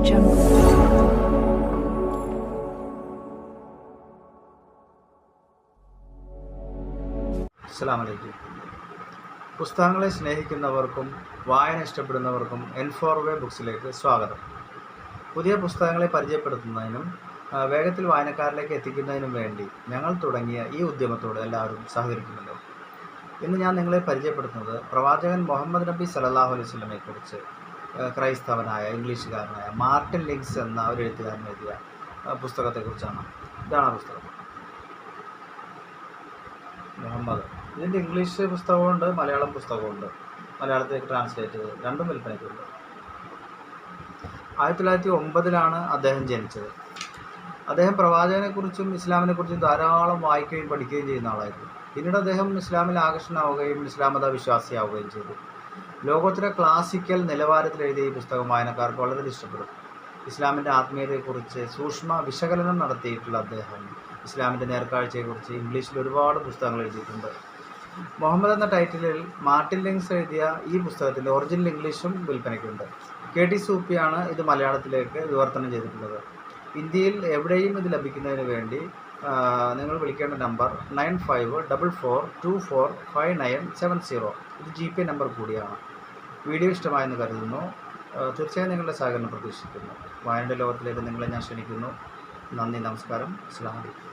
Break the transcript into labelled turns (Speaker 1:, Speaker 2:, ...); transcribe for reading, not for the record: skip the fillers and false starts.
Speaker 1: Jungle.
Speaker 2: അസ്സലാമു അലൈക്കും. പുസ്തകങ്ങളെ സ്നേഹിക്കുന്നവർക്കും വായന ഇഷ്ടപ്പെടുന്നവർക്കും N4Way ബുക്സിലേക്ക് സ്വാഗതം. പുതിയ പുസ്തകങ്ങളെ പരിചയപ്പെടുത്തുന്നതിനും വേഗത്തിൽ വായനക്കാരിലേക്ക് എത്തിക്കുന്നതിനും വേണ്ടി ഞങ്ങൾ തുടങ്ങിയ ഈ ഉദ്യമത്തോട് എല്ലാവരും സഹകരിക്കുമല്ലോ. ഇന്ന് ഞാൻ നിങ്ങളെ പരിചയപ്പെടുത്തുന്നത് പ്രവാചകൻ മുഹമ്മദ് നബി സല്ലല്ലാഹു അലൈഹി വസല്ലമയെക്കുറിച്ച് ക്രൈസ്തവനായ ഇംഗ്ലീഷുകാരനായ മാർട്ടിൻ ലിങ്സ് എന്ന ഒരു എഴുത്തുകാരൻ എഴുതിയ പുസ്തകത്തെക്കുറിച്ചാണ്. ഇതാണ് ആ പുസ്തകം, മുഹമ്മദ്. ഇതിൻ്റെ ഇംഗ്ലീഷ് പുസ്തകമുണ്ട്, മലയാളം പുസ്തകമുണ്ട്. മലയാളത്തിലേക്ക് ട്രാൻസ്ലേറ്റ് ചെയ്ത് രണ്ടും വിൽപ്പനയ്ക്കുണ്ട്. 1909 അദ്ദേഹം ജനിച്ചത്. അദ്ദേഹം പ്രവാചകനെക്കുറിച്ചും ഇസ്ലാമിനെക്കുറിച്ചും ധാരാളം വായിക്കുകയും പഠിക്കുകയും ചെയ്യുന്ന ആളായിരുന്നു. പിന്നീട് അദ്ദേഹം ഇസ്ലാമിൽ ആകർഷണമാവുകയും ഇസ്ലാം മത വിശ്വാസിയാവുകയും ചെയ്തു. ലോകോത്തര ക്ലാസിക്കൽ നിലവാരത്തിൽ എഴുതിയ ഈ പുസ്തകം വായനക്കാർക്ക് വളരെ ഇഷ്ടപ്പെടും. ഇസ്ലാമിൻ്റെ ആത്മീയതയെക്കുറിച്ച് സൂക്ഷ്മ വിശകലനം നടത്തിയിട്ടുള്ള അദ്ദേഹം ഇസ്ലാമിൻ്റെ നേർക്കാഴ്ചയെക്കുറിച്ച് ഇംഗ്ലീഷിൽ ഒരുപാട് പുസ്തകങ്ങൾ എഴുതിയിട്ടുണ്ട്. മുഹമ്മദ് എന്ന ടൈറ്റിലിൽ മാർട്ടിൻ ലിങ്സ് എഴുതിയ ഈ പുസ്തകത്തിൻ്റെ ഒറിജിനൽ ഇംഗ്ലീഷും വിൽപ്പനയ്ക്കുണ്ട്. KT സൂപ്പിയാണ് ഇത് മലയാളത്തിലേക്ക് വിവർത്തനം ചെയ്തിട്ടുള്ളത്. ഇന്ത്യയിൽ എവിടെയും ഇത് ലഭിക്കുന്നതിന് വേണ്ടി നിങ്ങൾ വിളിക്കേണ്ട നമ്പർ 9544245970. ഇത് GP നമ്പർ കൂടിയാണ്. വീഡിയോ ഇഷ്ടമായെന്ന് കരുതുന്നു. തീർച്ചയായും നിങ്ങളുടെ സഹകരണം പ്രതീക്ഷിക്കുന്നു. വായനയുടെ ലോകത്തിലേക്ക് നിങ്ങളെ ഞാൻ ക്ഷണിക്കുന്നു. നന്ദി, നമസ്കാരം, അസ്സലാമു അലൈക്കും.